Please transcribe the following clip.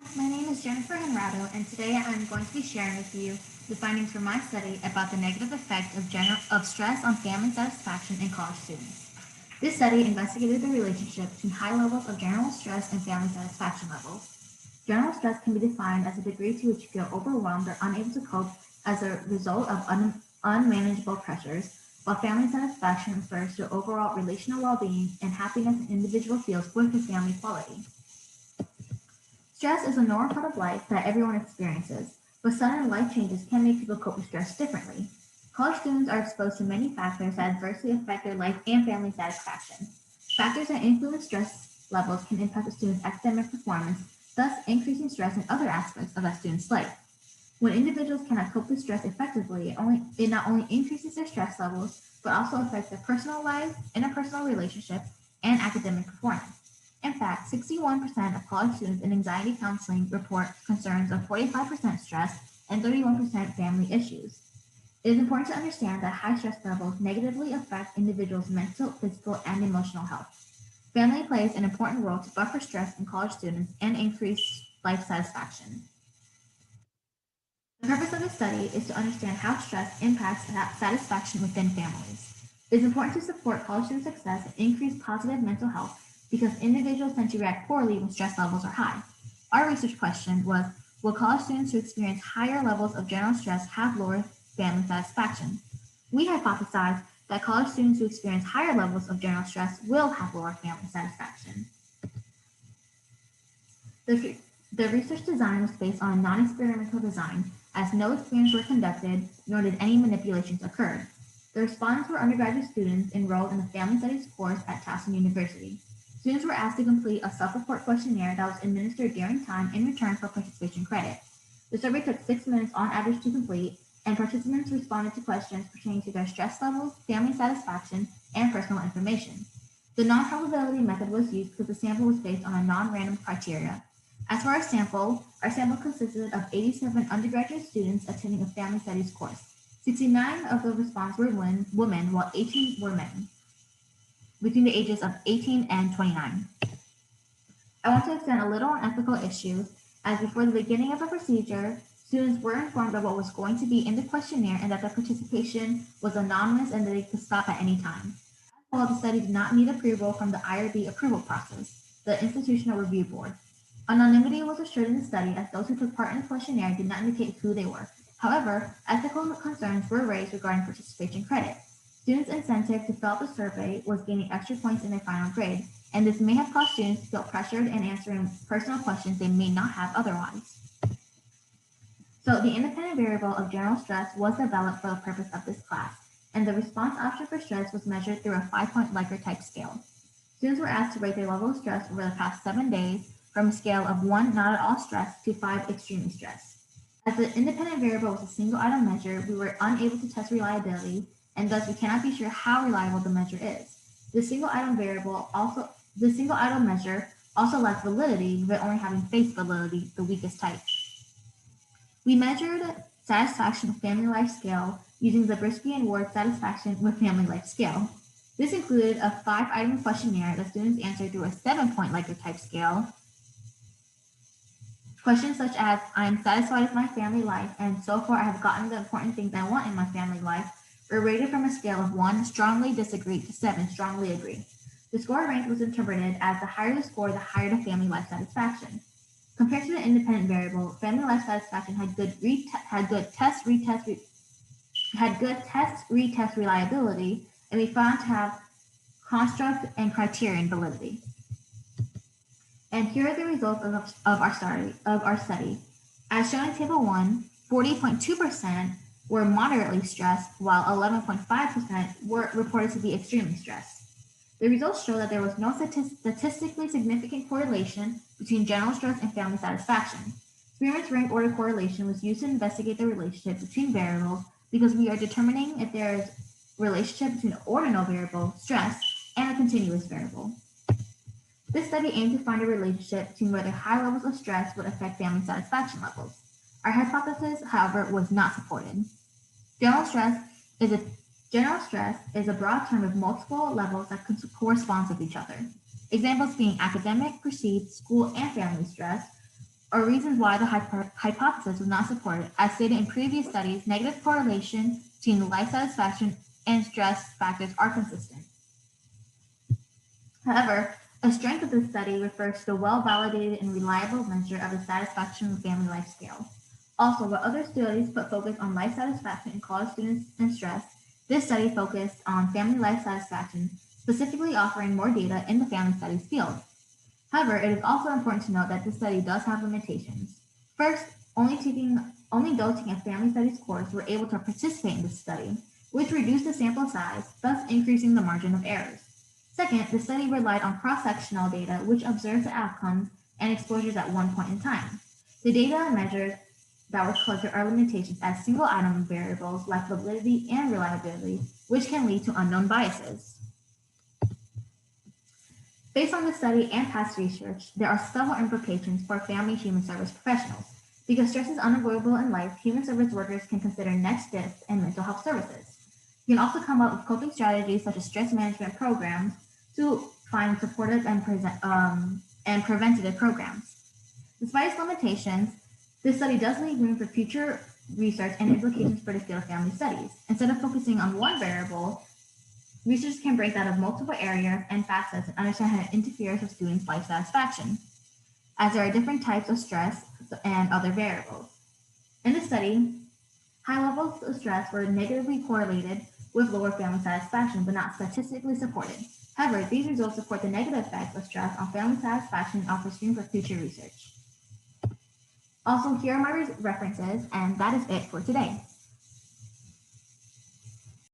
My name is Jennifer Henrado, and today I'm going to be sharing with you the findings from my study about the negative effect of stress on family satisfaction in college students. This study investigated the relationship between high levels of general stress and family satisfaction levels. General stress can be defined as a degree to which you feel overwhelmed or unable to cope as a result of unmanageable pressures, while family satisfaction refers to overall relational well-being and happiness an individual feels with his family quality. Stress is a normal part of life that everyone experiences, but sudden life changes can make people cope with stress differently. College students are exposed to many factors that adversely affect their life and family satisfaction. Factors that influence stress levels can impact a student's academic performance, thus increasing stress in other aspects of that student's life. When individuals cannot cope with stress effectively, it not only increases their stress levels, but also affects their personal life, interpersonal relationships, and academic performance. In fact, 61% of college students in anxiety counseling report concerns of 45% stress and 31% family issues. It is important to understand that high stress levels negatively affect individuals' mental, physical, and emotional health. Family plays an important role to buffer stress in college students and increase life satisfaction. The purpose of the study is to understand how stress impacts satisfaction within families. It is important to support college student success and increase positive mental health because individuals tend to react poorly when stress levels are high. Our research question was, will college students who experience higher levels of general stress have lower family satisfaction? We hypothesized that college students who experience higher levels of general stress will have lower family satisfaction. The, the research design was based on a non-experimental design, as no experiments were conducted, nor did any manipulations occur. The respondents were undergraduate students enrolled in the Family Studies course at Towson University. Students were asked to complete a self-report questionnaire that was administered during time in return for participation credit. The survey took 6 minutes on average to complete, and participants responded to questions pertaining to their stress levels, family satisfaction, and personal information. The non-probability method was used because the sample was based on a non-random criteria. As for our sample consisted of 87 undergraduate students attending a family studies course. 69 of the respondents were women, while 18 were men, between the ages of 18 and 29. I want to extend a little on ethical issues, as before the beginning of the procedure, students were informed of what was going to be in the questionnaire and that their participation was anonymous and that they could stop at any time. As well, the study did not need approval from the IRB approval process, the Institutional Review Board. Anonymity was assured in the study as those who took part in the questionnaire did not indicate who they were. However, ethical concerns were raised regarding participation credit. Students' incentive to fill out the survey was gaining extra points in their final grade, and this may have caused students to feel pressured in answering personal questions they may not have otherwise. So the independent variable of general stress was developed for the purpose of this class, and the response option for stress was measured through a 5-point Likert type scale. Students were asked to rate their level of stress over the past 7 days from a scale of 1 not at all stressed to 5 extremely stressed. As the independent variable was a single item measure, we were unable to test reliability, and thus we cannot be sure how reliable the measure is. The single item measure also lacks validity, but only having face validity, the weakest type. We measured satisfaction with family life scale using the Zabriskie and Ward satisfaction with family life scale. This included a 5-item questionnaire that students answered through a 7-point Likert type scale. Questions such as, I am satisfied with my family life, and so far I have gotten the important things I want in my family life, were rated from a scale of 1, strongly disagree, to 7, strongly agree. The score range was interpreted as the higher the score, the higher the family life satisfaction. Compared to the independent variable, family life satisfaction had good test retest reliability, and we found to have construct and criterion validity. And here are the results of our study. As shown in Table 1, 40.2% were moderately stressed, while 11.5% were reported to be extremely stressed. The results show that there was no statistically significant correlation between general stress and family satisfaction. Spearman's rank order correlation was used to investigate the relationship between variables because we are determining if there is a relationship between an ordinal variable, stress, and a continuous variable. This study aimed to find a relationship between whether high levels of stress would affect family satisfaction levels. Our hypothesis, however, was not supported. General stress is a broad term with multiple levels that correspond with each other. Examples being academic, perceived, school, and family stress, or reasons why the hypothesis was not supported. As stated in previous studies, negative correlation between life satisfaction and stress factors are consistent. However, a strength of this study refers to a well-validated and reliable measure of the satisfaction of family life scale. Also, while other studies put focus on life satisfaction in college students and stress, this study focused on family life satisfaction, specifically offering more data in the family studies field. However, it is also important to note that this study does have limitations. First, only those taking a family studies course were able to participate in this study, which reduced the sample size, thus increasing the margin of errors. Second, the study relied on cross-sectional data, which observed the outcomes and exposures at one point in time. The data and measures that were collected are limitations as single item variables like validity and reliability, which can lead to unknown biases. Based on this study and past research, there are several implications for family human service professionals. Because stress is unavoidable in life, human service workers can consider next steps in mental health services. You can also come up with coping strategies such as stress management programs to find supportive and preventative programs. Despite its limitations, this study does leave room for future research and implications for the field of family studies. Instead of focusing on one variable, research can break out of multiple areas and facets and understand how it interferes with students' life satisfaction, as there are different types of stress and other variables. In the study, high levels of stress were negatively correlated with lower family satisfaction, but not statistically supported. However, these results support the negative effects of stress on family satisfaction and offer room for future research. Also, here are my references, and that is it for today.